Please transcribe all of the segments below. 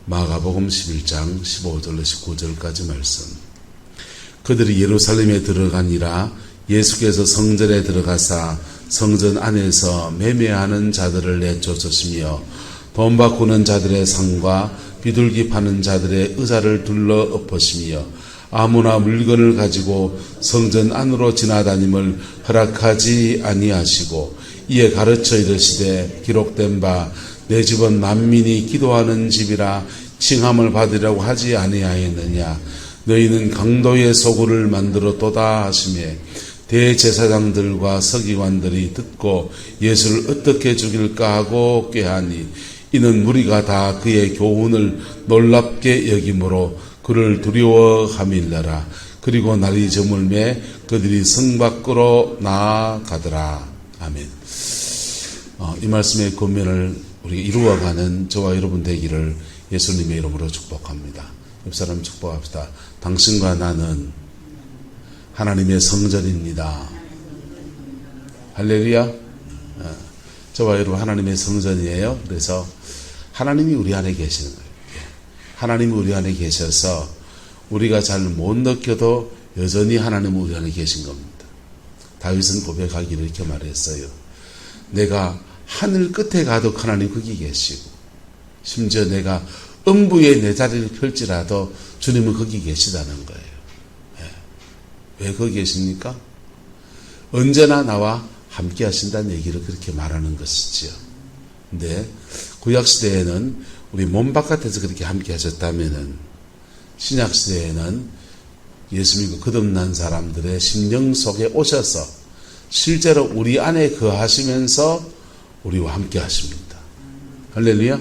마가복음 11장 15절로 19절까지 말씀. 그들이 예루살렘에 들어가니라. 예수께서 성전에 들어가사 성전 안에서 매매하는 자들을 내쫓으시며 돈 바꾸는 자들의 상과 비둘기 파는 자들의 의자를 둘러 엎으시며 아무나 물건을 가지고 성전 안으로 지나다님을 허락하지 아니하시고 이에 가르쳐 이르시되 기록된 바 내 집은 만민이 기도하는 집이라 칭함을 받으려고 하지 아니하였느냐. 너희는 강도의 소굴을 만들었도다 하시매 대제사장들과 서기관들이 듣고 예수를 어떻게 죽일까 하고 꾀하니 이는 무리가 다 그의 교훈을 놀랍게 여김으로 그를 두려워함일러라. 그리고 날이 저물매 그들이 성 밖으로 나아가더라. 아멘. 이 말씀의 권면을 우리가 이루어가는 저와 여러분 되기를 예수님의 이름으로 축복합니다. 옆 사람 축복합시다. 당신과 나는 하나님의 성전입니다. 할렐루야. 저와 여러분 하나님의 성전이에요. 그래서 하나님이 우리 안에 계시는 거예요. 하나님이 우리 안에 계셔서 우리가 잘 못 느껴도 여전히 하나님은 우리 안에 계신 겁니다. 다윗은 고백하기를 이렇게 말했어요. 내가 하늘 끝에 가도 하나님 거기 계시고 심지어 내가 음부에 내 자리를 펼지라도 주님은 거기 계시다는 거예요. 왜 거기 계십니까? 언제나 나와 함께 하신다는 얘기를 그렇게 말하는 것이지요. 근데 구약시대에는 우리 몸 바깥에서 그렇게 함께 하셨다면은 신약시대에는 예수 믿고 거듭난 사람들의 심령 속에 오셔서 실제로 우리 안에 거하시면서 우리와 함께 하십니다. 할렐루야.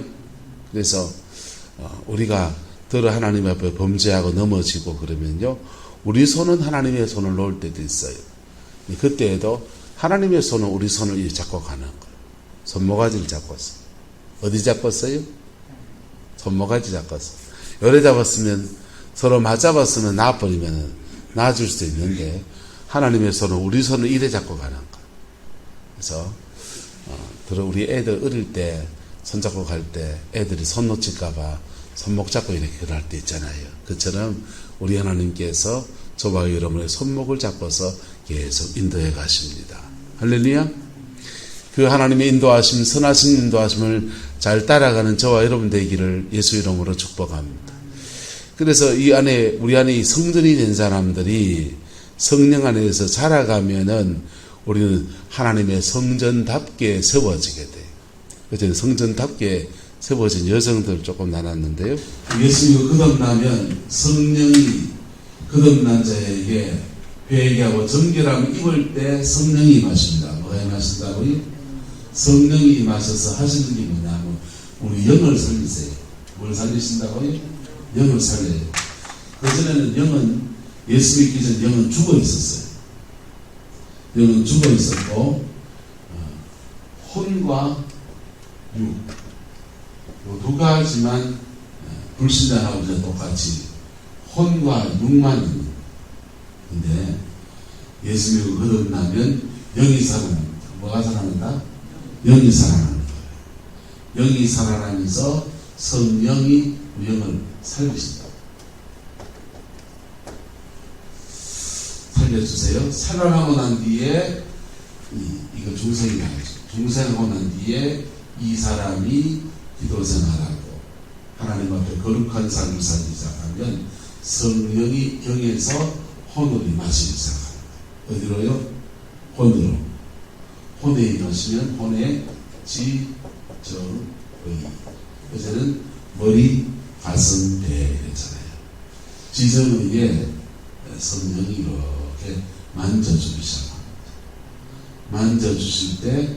그래서 우리가 들어 하나님 앞에 범죄하고 넘어지고 그러면요 우리 손은 하나님의 손을 놓을 때도 있어요. 그때에도 하나님의 손은 우리 손을 이렇게 잡고 가는 거예요. 손모가지를 잡고서. 어디 잡았어요? 손모가지 잡았어. 요래 잡았으면 서로 맞잡았으면 나와버리면 나아질 수도 있는데 하나님의 손은 우리 손을 이래 잡고 가는 거예요. 그래서 우리 애들 어릴 때 손잡고 갈 때 애들이 손 놓칠까봐 손목 잡고 이렇게 그럴 때 있잖아요. 그처럼 우리 하나님께서 저와 여러분의 손목을 잡고서 계속 인도해 가십니다. 할렐루야. 그 하나님의 인도하심, 선하신 인도하심을 잘 따라가는 저와 여러분 되기를 예수 이름으로 축복합니다. 그래서 이 안에 우리 안에 이 성전이 된 사람들이 성령 안에서 자라가면은 우리는 하나님의 성전답게 세워지게 돼요. 그래서 성전답게 세워진 여성들 조금 나눴는데요. 예수 믿고 거듭나면 성령이 거듭난 자에게 회개하고 정결함을 입을 때 성령이 임하십니다. 뭐가 임하신다고요? 성령이 임하셔서 하시는 게 뭐냐면 우리 영을 살리세요. 뭘 살리신다고요? 영을 살려요. 그전에는 영은 예수 믿기 전 영은 죽어 있었어요. 영은 죽어 있었고 혼과 육 두 가지만 불신자하고 똑같이 혼과 육만 있는. 근데 예수 믿고 거듭나면 영이 살아납니다. 뭐가 살아난다? 영이 살아나는 거예요. 영이 살아나면서 성령이 우리 영을 살리신다. 살려주세요. 살아나고 난 뒤에 이거 중생이 나오죠. 중생하고 난 뒤에 이 사람이 기도 생활하고 하나님 앞에 거룩한 삶을 살기 시작하면 성령이 영에서 혼으로 임하시기 시작합니다. 어디로요? 혼으로. 혼에 임하시면 혼의 지, 정, 의. 어제는 머리, 가슴, 배 이랬잖아요. 지정의에 성령이 이렇게 만져주기 시작합니다. 만져주실 때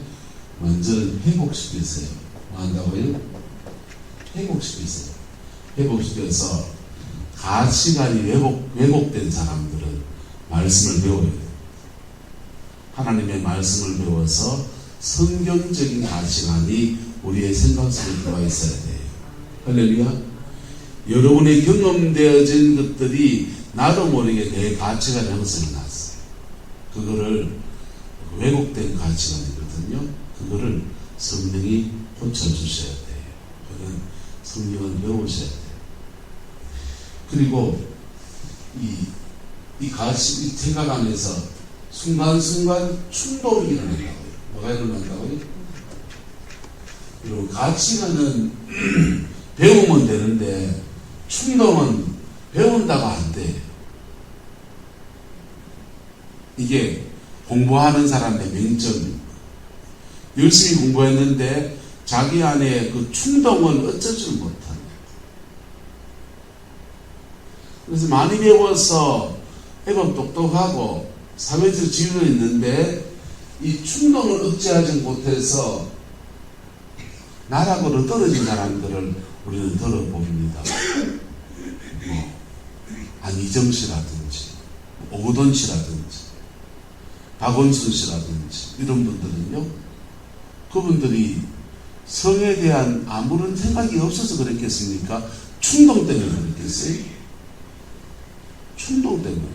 먼저는 회복시키세요. 뭐 한다고요? 회복시키세요. 회복시켜서 가치관이 왜곡된 사람들은 말씀을 배워야 돼요. 하나님의 말씀을 배워서 성경적인 가치관이 우리의 생각 속에 들어와 있어야 돼요. 할렐루야. 여러분의 경험되어진 것들이 나도 모르게 내 가치관 형성이 났어요. 그거를 왜곡된 가치관이거든요. 그거를 성령이 고쳐주셔야 돼요. 그건 성경을 배우셔야 돼요. 그리고 이 가치, 이 생각 안에서 순간순간 충동이 일어난다고요. 뭐가 일어난다고요? 그리고 가치관은 배우면 되는데 충동은 배운다고 안 돼. 이게 공부하는 사람의 맹점입니다. 열심히 공부했는데 자기 안에 그 충동을 어쩌지 못합니다. 그래서 많이 배워서 애가 똑똑하고 사회적 지위가 있는데 이 충동을 억제하지 못해서 나락으로 떨어진 사람들을 우리는 들어봅니다. 안희정 씨라든지 오거돈 씨라든지 박원순 씨라든지 이런 분들은요, 그분들이 성에 대한 아무런 생각이 없어서 그랬겠습니까? 충동 때문에 그랬겠어요? 충동 때문에.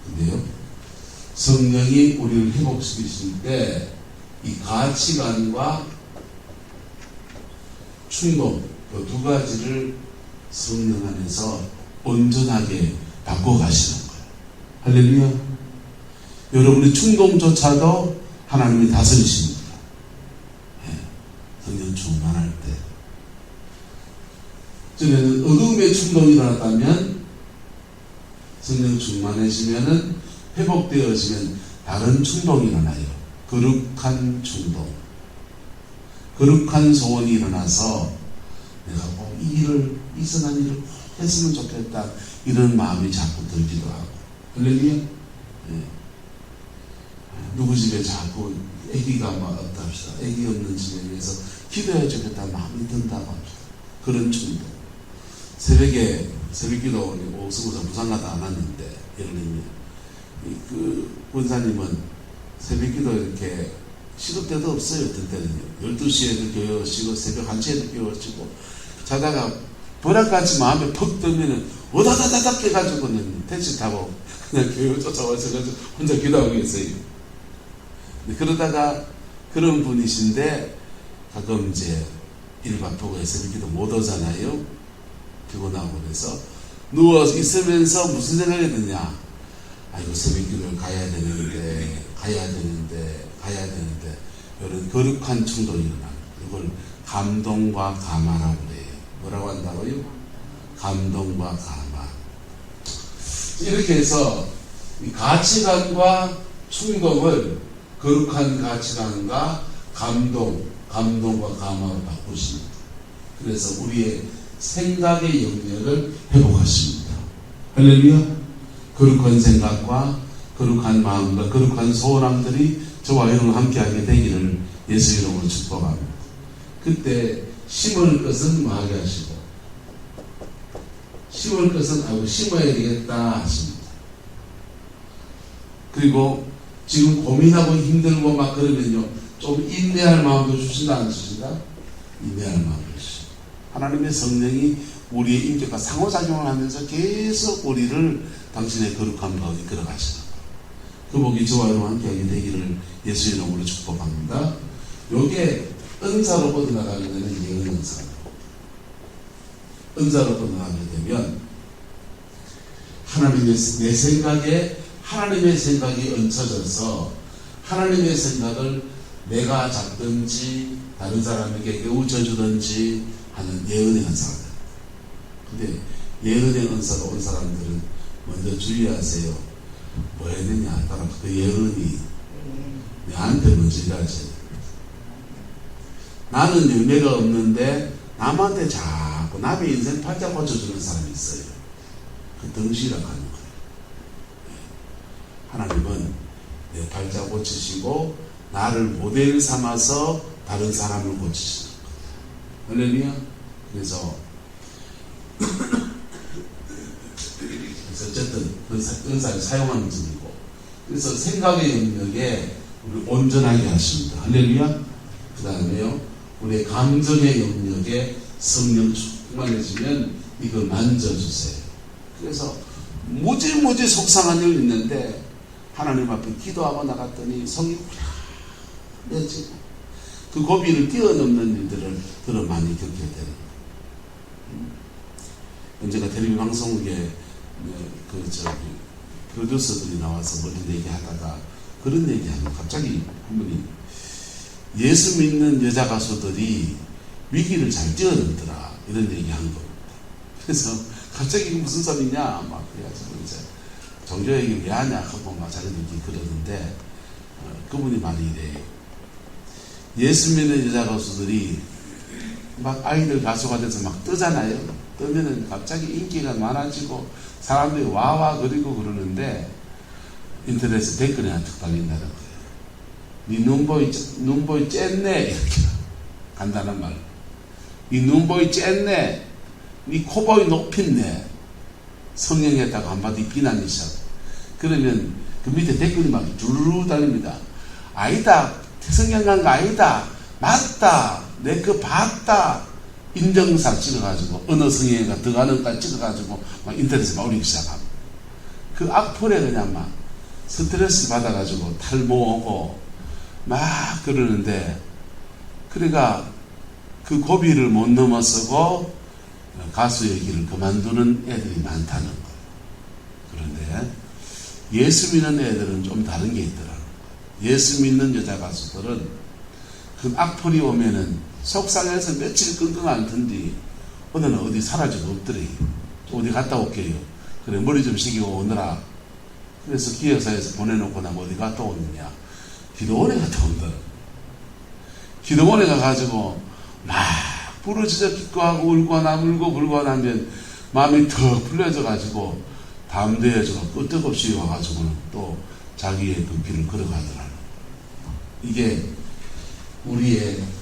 근데요, 성령이 우리를 회복시키실 때 이 가치관과 충동, 그 두 가지를 성령 안에서 온전하게 바꿔가시는 거예요. 할렐루야. 여러분의 충동조차도 하나님이 다스리십니다. 네. 성령 충만할 때. 전에는 어둠의 충동이 일어났다면 성령 충만해지면은 회복되어지면 다른 충동이 일어나요. 거룩한 충동. 거룩한 소원이 일어나서 내가 꼭 이 일을, 이 선한 일을 꼭 했으면 좋겠다. 이런 마음이 자꾸 들기도 하고. 할렐루야? 네. 누구 집에 자꾸 아기가 없다 합시다. 아기 없는 집에 위해서 기도해 주겠다 마음이 든다고 합시다. 그런 충동. 새벽에 새벽기도 옥수구사 부산가도 안 왔는데 예루님이 그 권사님은 새벽기도 이렇게 시도 때도 없어요. 어떤 때는요 12시에도 교회시고 새벽 1시에도 교회시고 자다가 벼락같이 마음에 퍽 들면은 오다다다닥 깨가지고는 택시 타고 그냥 교회 쫓아와서 혼자 기도하고 있어요. 그러다가 그런 분이신데 가끔 이제 일 바쁘고 새벽기도 못 오잖아요. 피곤하고 그래서 누워 있으면서 무슨 생각이 드냐? 아이고 새벽기도를 가야 되는데 이런 거룩한 충동이 일어나요. 이걸 감동과 감화라고 그래요. 뭐라고 한다고요? 감동과 감화. 이렇게 해서 이 가치관과 충동을 거룩한 가치관과 감동과 감화로 바꾸십니다. 그래서 우리의 생각의 영역을 회복하십니다. 할렐루야. 거룩한 생각과 거룩한 마음과 거룩한 소원함들이 저와 여러분 함께하게 되기를 예수 이름으로 축복합니다. 그때 심을 것은 뭐하게 하시고 심을 것은 심어야 되겠다 하십니다. 그리고 지금 고민하고 힘들고 막 그러면요 좀 인내할 마음도 주신다 안 주신다? 인내할 마음도 주신다. 하나님의 성령이 우리의 인격과 상호작용을 하면서 계속 우리를 당신의 거룩한 가운데 이끌어가시는 거예요. 그 복이 저와 여러분 함께하게 되기를 예수 이름으로 축복합니다. 요게 은사로 뻗어나가게 되는 예언 은사. 은사로 뻗어나가게 되면 하나님의 내 생각에 하나님의 생각이 얹혀져서 하나님의 생각을 내가 잡든지 다른 사람에게 깨우쳐주든지 하는 예언의 은사가 돼요. 근데 예언의 은사로 온 사람들은 먼저 주의하세요. 뭐 해야 되냐 따라 그 예언이 내한테 먼저 일하세요. 나는 열매가 없는데 남한테 자꾸 남의 인생 팔자 고쳐주는 사람이 있어요. 그 덩시라고 하는 거예요. 하나님은 내 팔자 고치시고 나를 모델 삼아서 다른 사람을 고치시는 거예요. 할렐루야. 그래서 어쨌든 은사를 사용하는 중이고, 그래서 생각의 영역에 우리 온전하게 하십니다. 할렐루야. 그 다음에요 우리의 감정의 영역에 성령 충만해지면 이걸 만져주세요. 그래서 무지 속상한 일 있는데 하나님 앞에 기도하고 나갔더니 성이 후련해지고 그 고비를 뛰어넘는 일들을 들어 많이 겪게 되는 거예요. 언제가 텔레비전 방송국에 프로듀서들이 나와서 뭐 이런 얘기하다가 그런 얘기하면 갑자기 한 분이 예수 믿는 여자 가수들이 위기를 잘 뛰어넘더라 이런 얘기한 겁니다. 그래서 갑자기 무슨 소리냐 막 그래가지고 이제 종교 얘기를 왜 하냐 하고 막 자기들끼리 그러는데 그분이 말이 이래요. 예수 믿는 여자 가수들이 막 아이들 가수가 돼서 막 뜨잖아요. 뜨면은 갑자기 인기가 많아지고 사람들이 와와 그리고 그러는데 인터넷에 댓글이 하나 툭 달린다는 거예요. 네 눈보이 쨌네 이렇게 간단한 말. 네 눈보이 쨌네. 네 코보이 높였네. 성령했다고 한마디 비난이셔. 그러면 그 밑에 댓글이 막 주르르 달립니다. 아니다. 성령 거 아니다. 맞다. 내 그 봤다. 인정사 찍어가지고 어느 성령가 들어가는가 찍어가지고 막 인터넷에 막 올리기 시작합니다. 그 악플에 그냥 막 스트레스 받아가지고 탈모 오고 막 그러는데 그러니까 그 고비를 못 넘어서고 가수의 길을 그만두는 애들이 많다는 거예요. 그런데 예수 믿는 애들은 좀 다른 게 있더라고요. 예수 믿는 여자 가수들은 그 악플이 오면은 속상해서 며칠 끙끙 앓던디 오늘은 어디 사라지고 없더래. 어디 갔다 올게요. 그래 머리 좀 식이고 오느라. 그래서 기획사에서 보내놓고 나면 어디 갔다 오느냐. 기도원에 갔다 온다. 기도원에 가가지고 막 부르짖어 기도하고 울고 울고 나면 마음이 더 풀려져가지고 다음 대회에서 끄떡없이 와가지고는 또 자기의 그 길을 걸어가더라는. 이게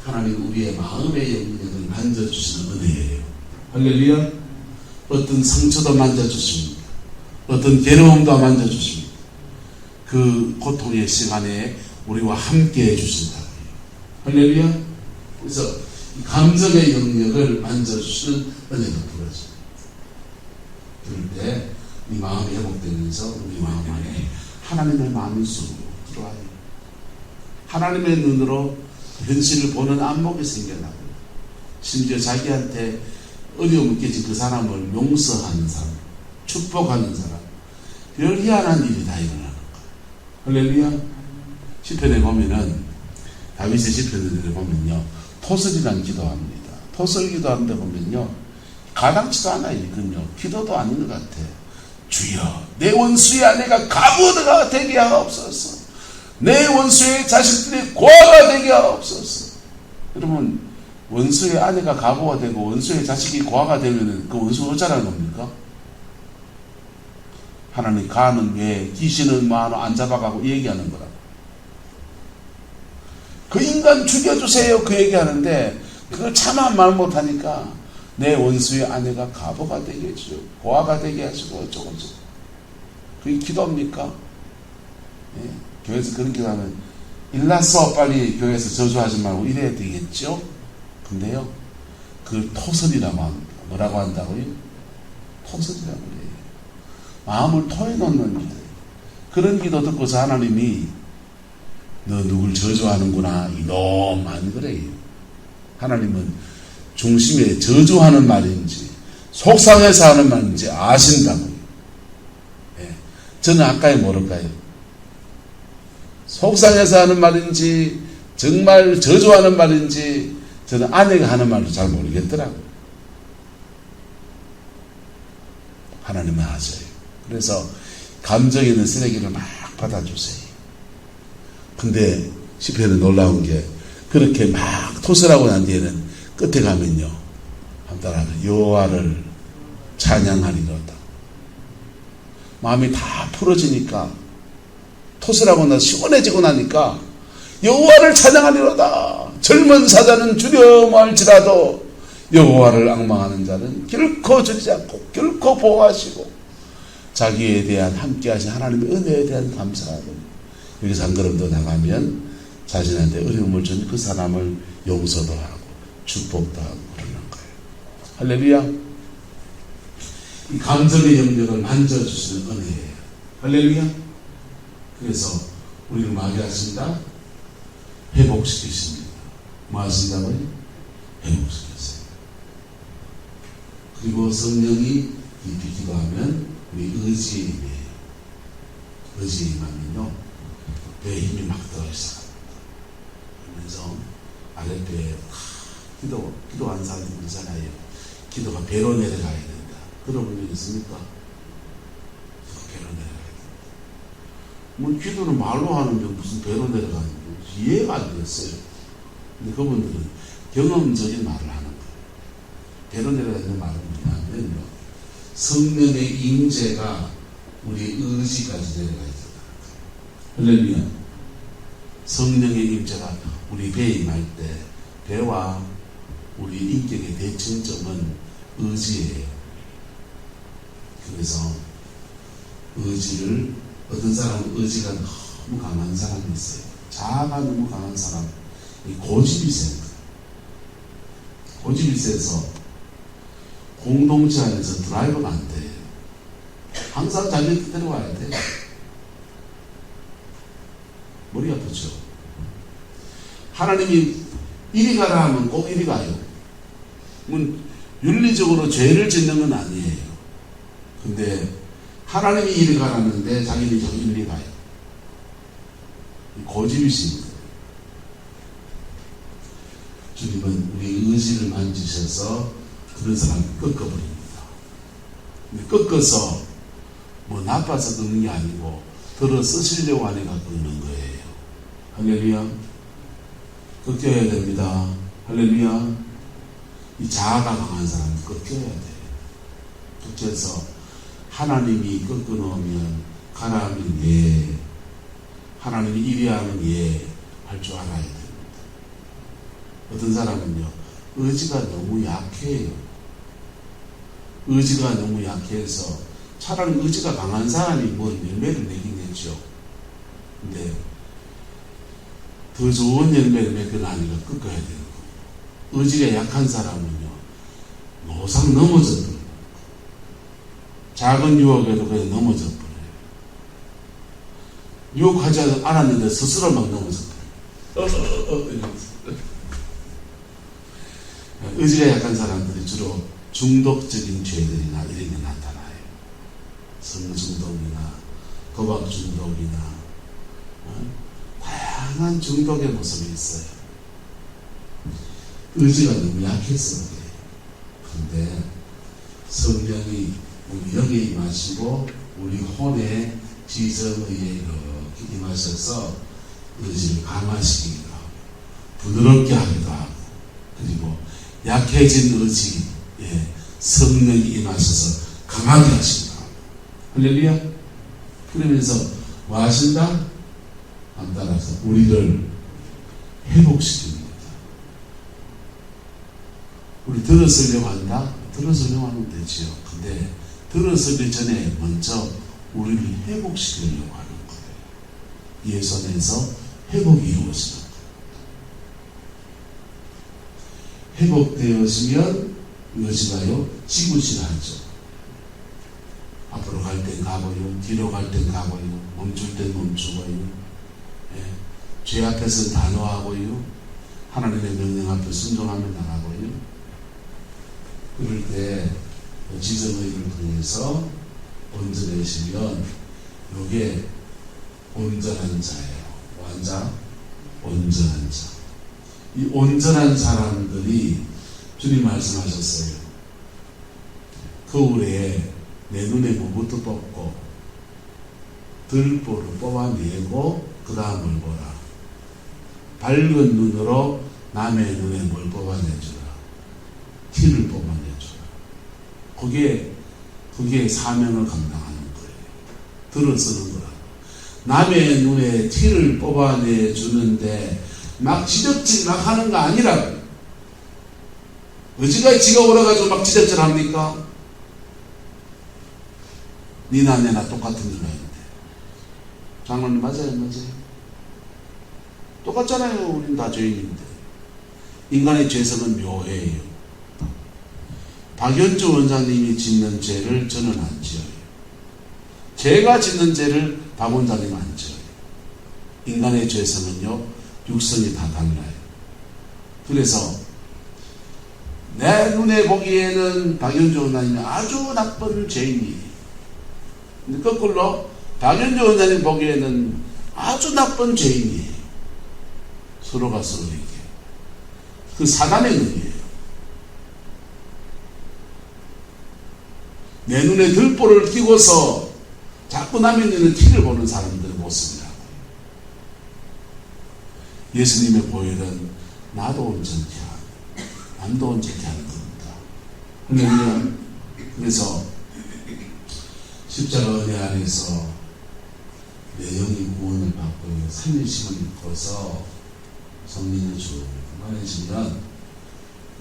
하나님 우리의 마음의 영역을 만져주시는 은혜예요. 할렐루야. 어떤 상처도 만져주십니다. 어떤 괴로움도 만져주십니다. 그 고통의 시간에 우리와 함께 해주신다. 할렐루야. 그래서 이 감정의 영역을 만져주시는 은혜가 부러집니다. 그럴 때 이 마음이 회복되면서 우리 마음 안에 하나님의 마음이 쑥 들어와요. 하나님의 눈으로 현실을 보는 안목이 생겨나고 심지어 자기한테 어려움을 끼친 그 사람을 용서하는 사람, 축복하는 사람, 별 희한한 일이 다 일어나는 거예요. 할렐루야. 시편에 보면은 다윗의 시편을 보면요 토설이라는 기도합니다. 토설 기도하는데 보면요 가당치도 않아요. 이건요 기도도 아닌 것 같아. 주여 내 원수의 아내가 가부가 되게 하옵소서. 내 원수의 자식들이 고아가 되게 하옵소서. 여러분 원수의 아내가 가부가 되고 원수의 자식이 고아가 되면은 그 원수 어쩌라는 겁니까? 하나님 가는 왜 귀신은 많아 안 잡아가고 얘기하는 거라. 그 인간 죽여주세요 그 얘기하는데 그걸 차마 말 못하니까 내 원수의 아내가 가부가 되게 해주죠. 고아가 되게 하시고 어쩌고. 그게 기도입니까? 예. 교회에서 그런 기도하면 일났어 빨리 교회에서 저주하지 말고 이래야 되겠죠? 근데요 그 토설이라고 합니다. 뭐라고 한다고요? 토설이라고 해요. 마음을 토해놓는 기도. 그런 기도 듣고서 하나님이 너 누굴 저주하는구나 이놈 안 그래요. 하나님은 중심에 저주하는 말인지 속상해서 하는 말인지 아신다고요. 예. 저는 아까에 모를까요? 속상해서 하는 말인지 정말 저주하는 말인지 저는 아내가 하는 말도 잘 모르겠더라고요. 하나님은 아셔요. 그래서 감정에 있는 쓰레기를 막 받아주세요. 근데 시편에 놀라운 게 그렇게 막 토설하고 난 뒤에는 끝에 가면요 한 따라 여호와를 찬양하리로다. 마음이 다 풀어지니까 토설하고 나 시원해지고 나니까 여호와를 찬양하리로다. 젊은 사자는 두려워할지라도 여호와를 앙망하는 자는 결코 저리지 않고 결코 보호하시고 자기에 대한 함께하신 하나님의 은혜에 대한 감사하고 여기서 한 걸음 더 나가면 자신한테 어려움을 준 그 사람을 용서도 하고 축복도 하고 그러는 거예요. 할렐루야. 이 감정의 영역을 만져주시는 은혜예요. 할렐루야. 그래서 우리를 뭐하게 하신다? 회복시키십니다. 뭐 하신다고요? 회복시키세요. 그리고 성령이 깊이 기도하면 우리 의지에 임해요. 의지에 임하면요, 배에 힘이 막 들어가기 시작합니다. 그러면서 아랫배에 기도한 사람들 있잖아요. 기도가 배로 내려가야 된다. 들어본 적 있습니까? 배로 내려가야 된다. 뭐 기도는 말로 하는데 무슨 배로 내려가는 거 이해가 안 됐어요. 근데 그분들은 경험적인 말을 하는 거예요. 배로 내려가는 말은 뭐냐면요, 성령의 임재가 우리 의지까지 내려가야 된다. 할렐루야. 성령의 임재가 우리 배에 임할 때 배와 우리 인격의 대칭점은 의지예요. 그래서 의지를, 어떤 사람은 의지가 너무 강한 사람이 있어요. 자아가 너무 강한 사람, 고집이 센 거예요. 고집이 세서 공동체 안에서 드라이버가 안 돼요. 항상 자기 뜻대로 와야 돼. 머리 아프죠? 하나님이 이리 가라 하면 꼭 이리 가요. 윤리적으로 죄를 짓는 건 아니에요. 근데 하나님이 이리 가라는데 자기는 저 이리 가요. 고집이신 거예요. 주님은 우리 의지를 만지셔서 그런 사람을 꺾어버립니다. 근데 꺾어서 뭐 나빠서 꺾는 게 아니고 들어 쓰시려고 하니까 꺾는 거예요. 할렐루야. 꺾여야 됩니다. 할렐루야. 이 자아가 강한 사람은 꺾여야 돼요. 꺾여서 하나님이 꺾어놓으면 가라 하면 예, 하나님이 이리 하면 예 할 줄 알아야 됩니다. 어떤 사람은요, 의지가 너무 약해요. 의지가 너무 약해서 차라리 의지가 강한 사람이 뭐 열매를 내긴 했죠. 근데 더 좋은 열매를 맺거나 하니까 꺾어야 되는 거예요. 의지가 약한 사람은요, 노상 넘어져 버려요. 작은 유혹에도 그냥 넘어져 버려요. 유혹하지 않았는데 스스로 막 넘어져 버려요. 이러면서. 의지가 약한 사람들이 주로 중독적인 죄들이나 이런 게 나타나요. 성중독이나 도박 중독이나 다양한 중독의 모습이 있어요. 의지가 너무 약해서 그래요. 그런데 성령이 우리 영에 임하시고 우리 혼의 지성의에 이렇게 임하셔서 의지를 강화시키기도 하고 부드럽게 하기도 하고, 그리고 약해진 의지에 성령이 임하셔서 강하게 하시기도 하고. 할렐루야. 그러면서 뭐 하신다? 안 따라서 우리를 회복시킵니다. 우리 들어서려고 한다? 들어서려고 하면 되지요. 근데 들어서기 전에 먼저 우리를 회복시키려고 하는 거예요. 예수 안에서 회복이 이루어지는 거예요. 회복되었으면 무엇인가요? 지구신하죠. 앞으로 갈 땐 가고요, 뒤로 갈 땐 가고요, 멈출 땐 멈추고요, 죄 앞에서 단호하고요, 하나님의 명령 앞에 순종하며 나가고요. 그럴 때 지성의를 통해서 온전해지면 이게 온전한 자예요. 완자, 온전한 자. 이 온전한 사람들이 주님 말씀하셨어요. 거울에 내 눈에 뭐부터 뽑고 들보를 뽑아내고 그 다음을 보라. 밝은 눈으로 남의 눈에 뭘 뽑아내주라. 티를 뽑아내주라. 그게 사명을 감당하는 거예요. 들어서는 거라. 남의 눈에 티를 뽑아내주는데 막 지적질 막 하는 거 아니라고. 어지가 지가 오라가지고 막 지적질 합니까? 니나 내나 똑같은 누나인데. 장로님 맞아요? 똑같잖아요. 우린 다 죄인인데. 인간의 죄성은 묘해요. 박연주 원장님이 짓는 죄를 저는 안 지어요. 제가 짓는 죄를 박 원장님은 안 지어요. 인간의 죄성은요, 육성이 다 달라요. 그래서 내 눈에 보기에는 박영조 원장님이 아주 나쁜 죄인이, 근데 거꾸로 박영조 원장님 보기에는 아주 나쁜 죄인이, 서로가 서로에게 그 사단의 눈이에요. 내 눈에 들보를 띄고서 자꾸 남의 눈에 티를 보는 사람들의 모습이라고. 예수님의 보혈은 나도 온전케 하고 남도 온전케 하는 겁니다. 할렐루야. 그래서 십자가 은혜 안에서 내 영이 구원을 받고 살리심을 입고서 성령의 주 만해지면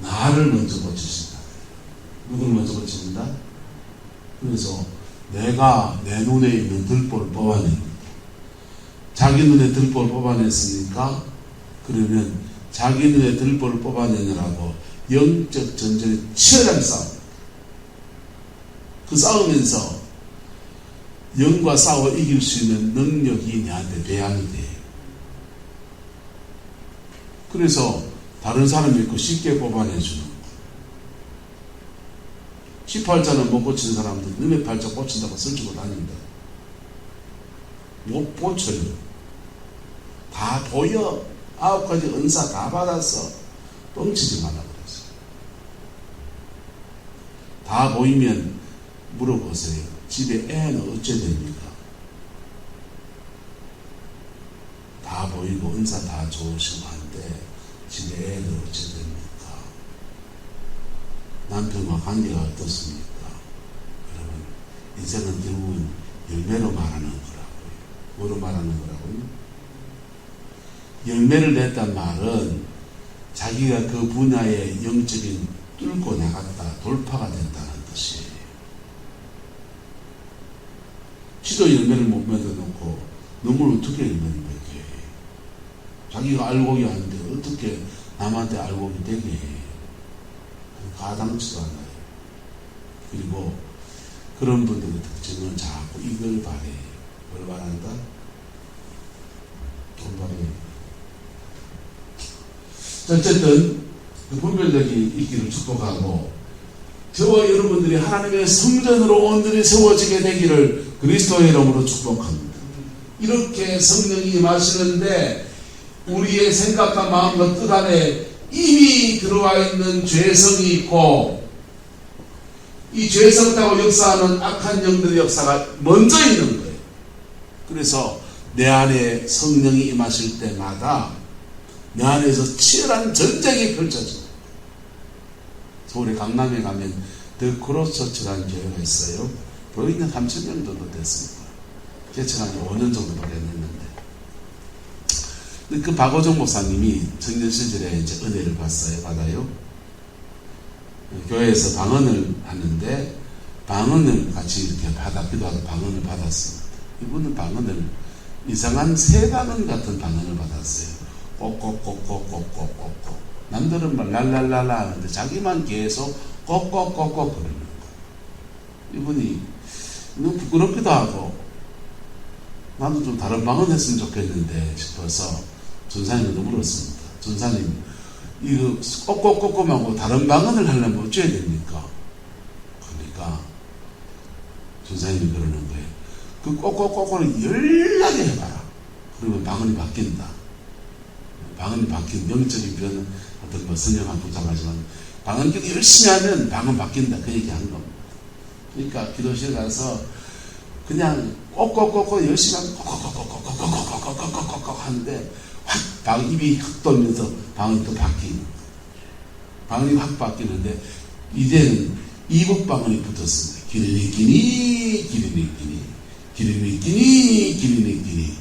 나를 먼저 고치신다. 누굴 먼저 고치신다? 그래서 내가 내 눈에 있는 들보를 뽑아냅니다. 자기 눈에 들보를 뽑아냈으니까 그러면 자기 눈에 들보를 뽑아내느라고 영적 전쟁에 치열한 싸움, 그 싸우면서 영과 싸워 이길 수 있는 능력이 내한테 배양이 돼. 그래서 다른 사람이 있고 쉽게 뽑아내주는 거야. 18자는 못 고치는 사람들 너네 팔자 고친다고 설치고 다닌다. 못 고쳐요. 다 보여. 9가지 은사 다 받았어. 뻥치지 말라 그랬어요. 다 보이면 물어보세요. 집에 애는 어째 됩니까? 다 보이고 은사 다 좋으시고 한데 집에 애는 어째 됩니까? 남편과 관계가 어떻습니까? 여러분, 인생은 결국은 열매로 말하는 거라고요. 뭐로 말하는 거라고요? 열매를 냈단 말은 자기가 그 분야의 영적인 뚫고 나갔다, 돌파가 된다는 뜻이에요. 지도 열매를 못 맺어놓고 너무 어떻게 열매를 맺게 해? 자기가 알곡이 아닌데 어떻게 남한테 알곡이 되게 해? 가당치도 않아요. 그리고 그런 분들의 특징은 자꾸 이걸 바래. 뭘 바란다? 돈 바래. 어쨌든 그 분별력이 있기를 축복하고, 저와 여러분들이 하나님의 성전으로 온전히 세워지게 되기를 그리스도의 이름으로 축복합니다. 이렇게 성령이 임하시는데 우리의 생각과 마음과 뜻 안에 이미 들어와 있는 죄성이 있고, 이 죄성 타고 역사하는 악한 영들의 역사가 먼저 있는 거예요. 그래서 내 안에 성령이 임하실 때마다 내 안에서 치열한 전쟁이 펼쳐져요. 서울의 강남에 가면 더 크로스처치라는 교회가 있어요. 거기는 3,000명 정도 됐습니다. 개척한 지 5년 정도밖에 안 됐는데, 그 박오정 목사님이 청년 시절에 이제 은혜를 받아요. 교회에서 방언을 하는데 방언을 같이 이렇게 기도하고 방언을 받았습니다. 이분은 방언을 이상한 새방언 같은 방언을 받았어요. 꼭꼭꼭꼭꼭꼭꼭꼭. 남들은 막 랄랄랄라 하는데 자기만 계속 꼭꼭꼭꼭 그러는 거예요. 이분이 너무 부끄럽기도 하고 나도 좀 다른 방언 했으면 좋겠는데 싶어서 전사님한테 물었습니다. 전사님, 이거 꼭꼭꼭꼭하고 다른 방언을 하려면 어찌해야 됩니까? 그러니까 전사님이 그러는 거예요. 그 꼭꼭꼭꼭을 열나게 해봐라. 그러면 방언이 바뀐다. 방언이 바뀐 영적인 변은 어떤 뭐 성령한 복잡하지만 방언 기도 열심히 하면 방언 바뀐다. 그 얘기 한 겁니다. 그러니까 기도실 가서 그냥 꼭꼭꼭꼭 열심히 하면 꼭꼭꼭꼭꼭꼭꼭꼭꼭꼭 하는데 확 입이 확 돌면서 방언이 또 바뀌는 거예요. 방언이 확 바뀌는데 이제는 이북 방언이 붙었습니다. 기리니끼니 기리니끼니 기리니끼니 기리니끼니.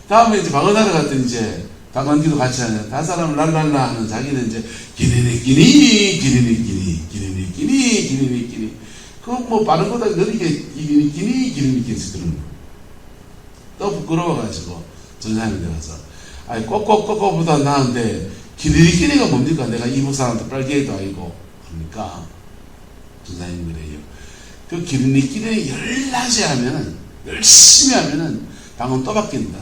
다음에 이제 방언하러 갔더니 이제 방언기도 같이 하는 다른 사람은 랄랄라 하는 자기는 이제 기리니끼니 기리니끼니 기리니끼니 기리니끼니. 그거 뭐 빠른 거다 느리게 기리니끼니 기리니끼니 그러는 거예요. 또 부끄러워가지고 전사님한테 가서 아니 꼭꼭꼭꼭보다 나은데 기리니끼니가 뭡니까? 내가 이북 사람한테 빨개도 아니고. 그러니까 전사님 그래요. 그 기리니끼니 열나지 하면은 열심히 하면은 방언 또 바뀐다.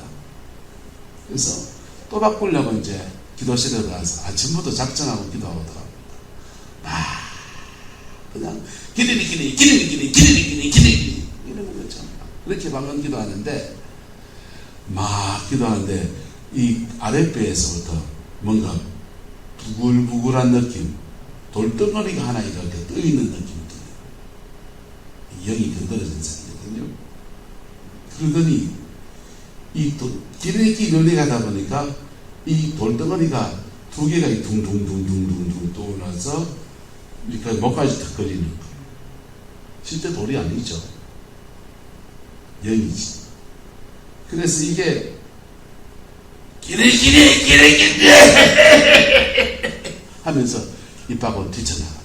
그래서 또 바꾸려고 이제 기도실에 가서 아침부터 작정하고 기도하고 들어갑니다. 그냥 기리리기리 이러는 거죠. 그렇게 방언 기도하는데 막 기도하는데 이 아랫배에서부터 뭔가 부글부글한 느낌, 돌덩어리가 하나 이렇게 떠있는 느낌이 들어요. 영이 건드려진 상이거든요. 그러더니 이 기리리기 놀래가다 보니까 이 돌덩어리가 두 개가 둥둥둥둥둥둥 떠올라서 이렇게 목까지 탁 걸리는 거예요. 실제 돌이 아니죠. 영이지. 그래서 이게 기리기리 하면서 입 밖으로 뛰쳐나간다.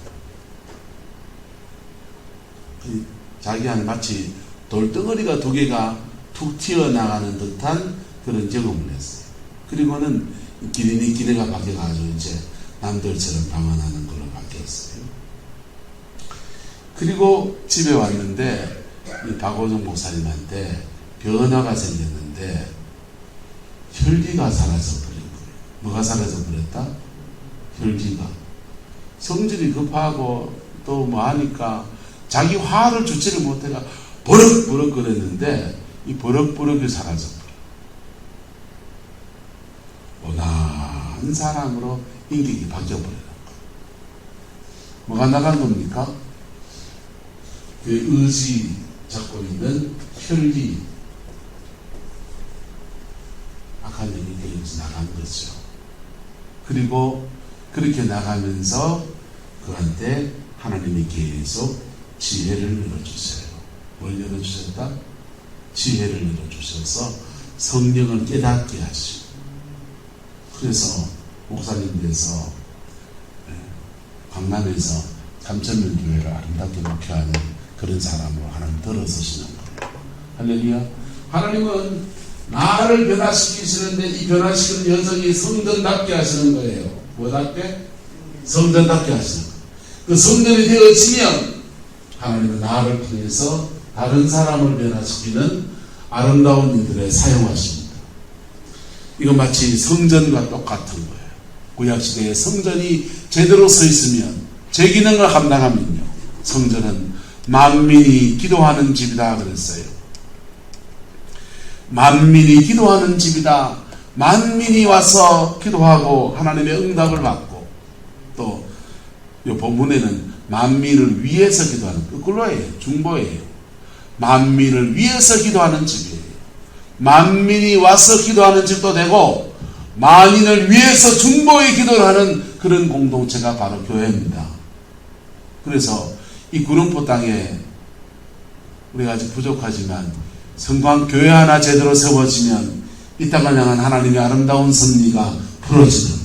자기 안에 마치 돌덩어리가 두 개가 툭 튀어나가는 듯한 그런 경험을 했어요. 그리고는 기레가 바뀌어가지고 이제 남들처럼 방언하는 걸로 바뀌었어요. 그리고 집에 왔는데 이 박호정 목사님한테 변화가 생겼는데 혈기가 사라져버린 거예요. 뭐가 사라져버렸다? 혈기가. 성질이 급하고 또 뭐 하니까 자기 화를 주지를 못해가 버럭버럭 거렸는데 이 버럭버럭이 사라져버려요. 온화한 사람으로 인격이 바뀌어버리는 거예요. 뭐가 나간 겁니까? 그 의지 잡고 있는 혈기, 악한 영이 여기서 나간 거죠. 그리고 그렇게 나가면서 그한테 하나님이 계속 지혜를 열어주세요. 뭘 열어주셨다? 지혜를 열어주셔서 성령을 깨닫게 하시고, 그래서 목사님께서 강남에서 3,000명 교회를 아름답게 목회하는 그런 사람으로 하나님 들어서시는 거예요. 할렐루야. 하나님은 나를 변화시키시는데 이 변화시키는 여성이 성전답게 하시는 거예요. 뭐답게? 성전답게 하시는 거예요. 그 성전이 되어지면 하나님은 나를 통해서 다른 사람을 변화시키는 아름다운 이들에 사용하십니다. 이건 마치 성전과 똑같은 거예요. 구약시대에 성전이 제대로 서 있으면, 제 기능을 감당하면요, 성전은 만민이 기도하는 집이다 그랬어요. 만민이 기도하는 집이다. 만민이 와서 기도하고 하나님의 응답을 받고, 또 이 본문에는 만민을 위해서 기도하는, 거꾸로예요. 중보예요. 만민을 위해서 기도하는 집이에요. 만민이 와서 기도하는 집도 되고 만인을 위해서 중보의 기도를 하는 그런 공동체가 바로 교회입니다. 그래서 이 구름포 땅에 우리가 아직 부족하지만 성광교회 하나 제대로 세워지면 이 땅을 향한 하나님의 아름다운 섭리가 풀어지는,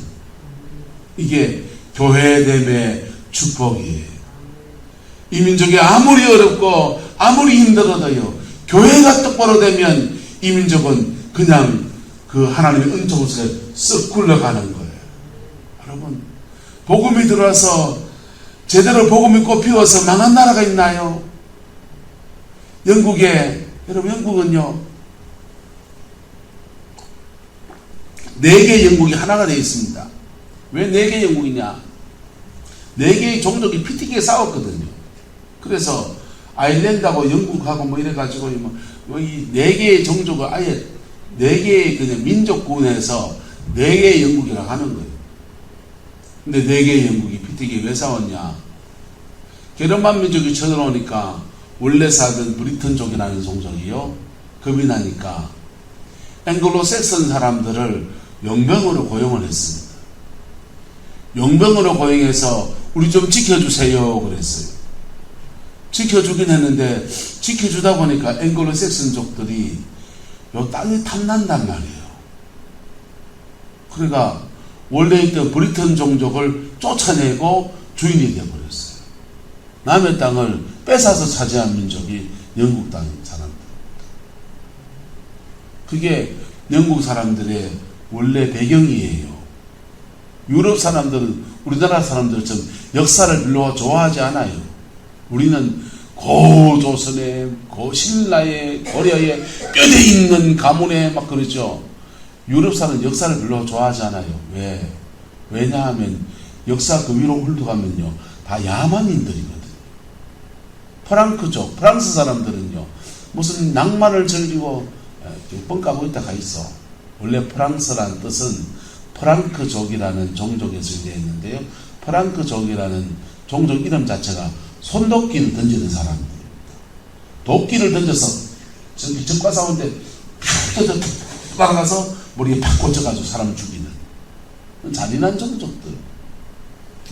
이게 교회됨의 축복이에요. 이 민족이 아무리 어렵고 아무리 힘들어도요, 교회가 똑바로 되면 이 민족은 그냥 그 하나님의 은총 속에 쓱 굴러가는 거예요. 여러분, 복음이 들어와서 제대로 복음이 꽃피워서 망한 나라가 있나요? 여러분, 영국은요, 4개의 영국이 하나가 되어 있습니다. 왜 4개의 영국이냐? 4개의 종족이 피튀기게 싸웠거든요. 그래서 아일랜드하고 영국하고 뭐 이래가지고 이 4개의 종족을 아예 4개의 그냥 민족군에서 4개의 영국이라고 하는 거예요. 근데 4개의 영국이 피튀기게 왜 싸웠냐? 게르만 민족이 쳐들어오니까 원래 살던 브리턴족이라는 종족이요, 겁이 나니까 앵글로색슨 사람들을 용병으로 고용을 했습니다. 용병으로 고용해서 우리 좀 지켜주세요 그랬어요. 지켜주긴 했는데 지켜주다 보니까 앵글로색슨족들이 요 땅이 탐난단 말이에요. 그러니까 원래 있던 브리턴 종족을 쫓아내고 주인이 되어버렸어요. 남의 땅을 뺏어서 차지한 민족이 영국 땅 사람들. 그게 영국 사람들의 원래 배경이에요. 유럽 사람들은 우리나라 사람들처럼 역사를 별로 좋아하지 않아요. 우리는 고조선에, 고신라에, 고려에, 뼈대 있는 가문에 막 그러죠. 유럽 사람은 역사를 별로 좋아하지 않아요. 왜? 왜냐하면 역사 그 위로 흘러가면요, 다 야만인들이거든요. 프랑크족, 프랑스 사람들은요, 무슨 낭만을 즐기고 뻥까고 있다가 있어. 원래 프랑스란 뜻은 프랑크족이라는 종족에서 유래했는데요, 프랑크족이라는 종족 이름 자체가 손도끼를 던지는 사람들입니다. 도끼를 던져서 적과 싸우는데 팍 날아가서 머리에 팍 꽂혀가지고 사람을 죽이는 잔인한 종족들.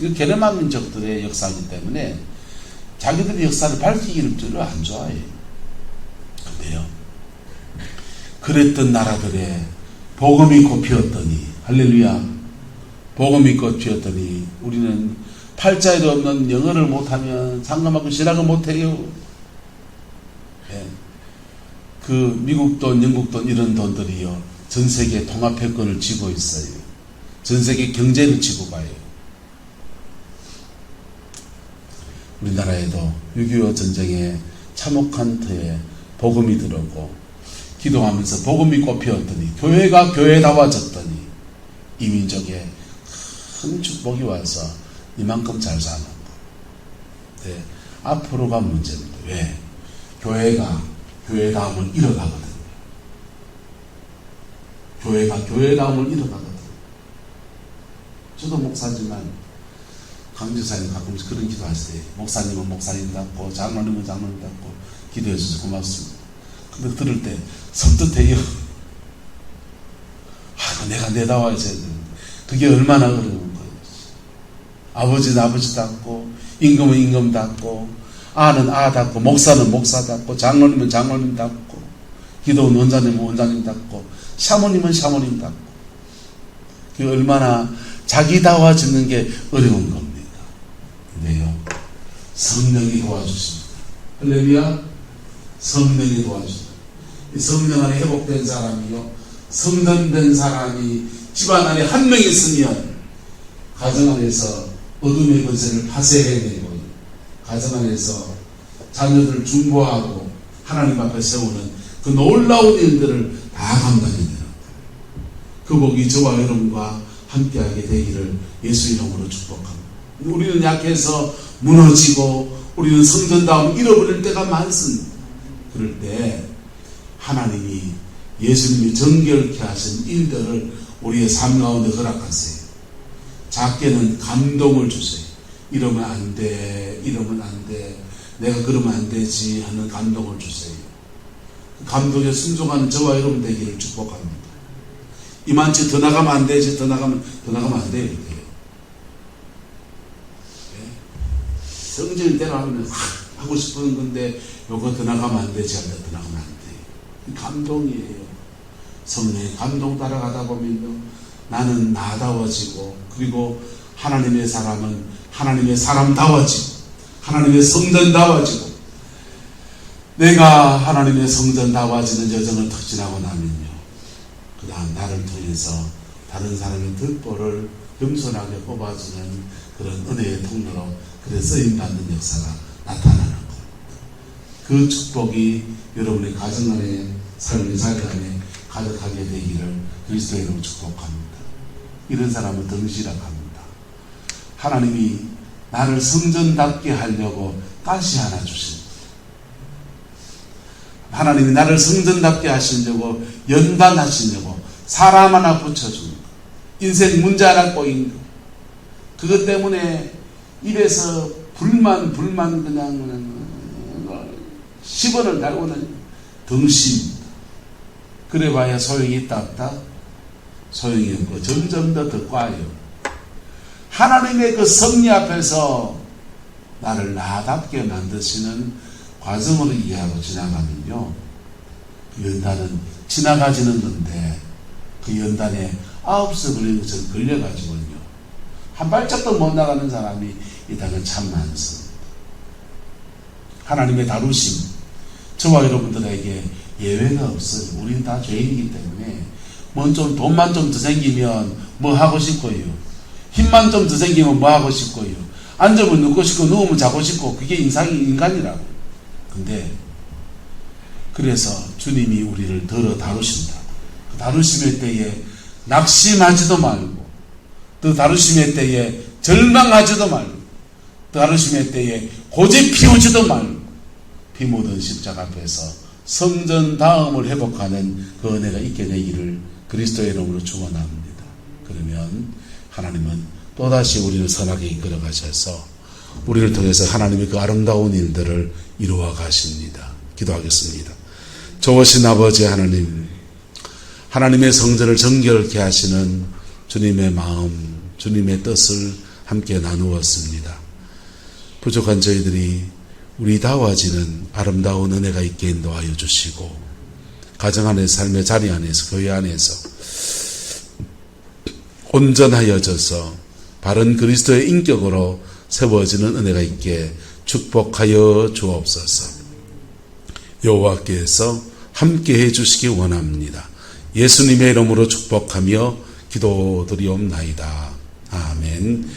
이거 게르만 민족들의 역사이기 때문에 자기들의 역사를 밝히기를 별로 안 좋아해요. 근데요, 그랬던 나라들의 복음이 꽃피었더니, 할렐루야, 복음이 꽃피었더니 우리는 팔자에도 없는 영어를 못하면 상관만큼 신학을 못해요. 예. 그 미국 돈, 영국 돈 이런 돈들이요, 전 세계 통합회권을 쥐고 있어요. 전 세계 경제를 쥐고 가요. 우리나라에도 6.25 전쟁에 참혹한 터에 복음이 들어오고 기도하면서 복음이 꽃피었더니, 교회가 교회다워졌더니 이 민족에 큰 축복이 와서 이만큼 잘 사는 거. 네, 앞으로가 문제입니다. 왜? 교회가 교회다움을 잃어가거든요. 교회가 교회다움을 잃어가거든요. 저도 목사지만 강지사님 가끔씩 그런 기도하실 때, 목사님은 목사님답고 장로님은 장로님답고 기도해 주셔서 고맙습니다. 근데 들을 때 섬뜩해요. 내가 내다워야지. 그게 얼마나 어려운 거예요. 아버지는 아버지답고, 임금은 임금답고, 아는 아답고, 목사는 목사답고, 장로님은 장로님답고, 기도원 원장님은 원장님답고, 샤모님은 샤모님답고. 그게 얼마나 자기다워지는 게 어려운 겁니다. 근데요, 성령이 도와주십니다. 할렐루야, 성령이 도와주십니다. 이 성령 안에 회복된 사람이요, 성전된 사람이 집안 안에 한 명 있으면 가정 안에서 어둠의 권세를 파쇄해내고, 가정 안에서 자녀들을 중보하고 하나님 앞에 세우는 그 놀라운 일들을 다 감당해내는 그 복이 저와 여러분과 함께하게 되기를 예수 이름으로 축복합니다. 우리는 약해서 무너지고 우리는 성전다움 잃어버릴 때가 많습니다. 그럴 때 하나님이 예수님이 정결케 하신 일들을 우리의 삶 가운데 허락하세요. 작게는 감동을 주세요. 이러면 안 돼, 이러면 안 돼, 내가 그러면 안 되지 하는 감동을 주세요. 그 감동에 순종하는 저와 여러분 되기를 축복합니다. 이만치 더 나가면 안 되지, 더 나가면 안 돼요. 성질대로 하면 하고 싶은 건데 요거 더 나가면 안 되지, 더 나가면 안 돼요. 감동이에요. 성령의 감동 따라가다 보면요, 나는 나다워지고, 그리고 하나님의 사람은 하나님의 사람다워지고, 하나님의 성전다워지고, 내가 하나님의 성전다워지는 여정을 탁 지나고 나면요, 그 다음 나를 통해서 다른 사람의 득보를 겸손하게 뽑아주는 그런 은혜의 통로로 그래 쓰임받는 역사가 나타나는 것. 그 축복이 여러분의 가정 안에, 삶의 자리 안에 가득하게 되기를 그리스도의 이름으로 축복합니다. 이런 사람은 덩시라고 합니다. 하나님이 나를 성전답게 하려고 가시 하나 주십니다. 하나님이 나를 성전답게 하시려고 연단하시려고 사람 하나 붙여줍니다. 인생 문제 하나 꼬인 거. 그것 때문에 입에서 불만 그냥 10원을 달고는 덩신입니다. 그래봐야 소용이 있다 없다? 소용이 없고 점점 더 꽈요. 하나님의 그 섭리 앞에서 나를 나답게 만드시는 과정으로 이해하고 지나가면요, 그 연단은 지나가지는 건데 그 연단에 9수 걸리는 것처럼 걸려가지고요, 한 발짝도 못 나가는 사람이 이 땅에 참 많습니다. 하나님의 다루심, 저와 여러분들에게 예외가 없어요. 우린 다 죄인이기 때문에 돈만 좀 더 생기면 뭐 하고 싶고요, 힘만 좀 더 생기면 뭐 하고 싶고요, 앉으면 눕고 싶고 누우면 자고 싶고, 그게 인간이라고. 근데 그래서 주님이 우리를 덜어 다루신다. 그 다루심의 때에 낙심하지도 말고 또 다루심의 때에 절망하지도 말고, 또 다루심의 때에 고집 피우지도 말고, 피 묻은 십자가 앞에서 성전 다음을 회복하는 그 은혜가 있게 되기를 그리스도의 이름으로 축원합니다. 그러면 하나님은 또다시 우리를 선하게 이끌어 가셔서 우리를 통해서 하나님의 그 아름다운 일들을 이루어 가십니다. 기도하겠습니다. 좋으신 아버지 하나님, 하나님의 성전을 정결케 하시는 주님의 마음, 주님의 뜻을 함께 나누었습니다. 부족한 저희들이 우리 다워지는 아름다운 은혜가 있게 인도하여 주시고, 가정 안에서, 삶의 자리 안에서, 교회 안에서 온전하여져서 바른 그리스도의 인격으로 세워지는 은혜가 있게 축복하여 주옵소서. 여호와께서 함께 해주시기 원합니다. 예수님의 이름으로 축복하며 기도드리옵나이다. 아멘.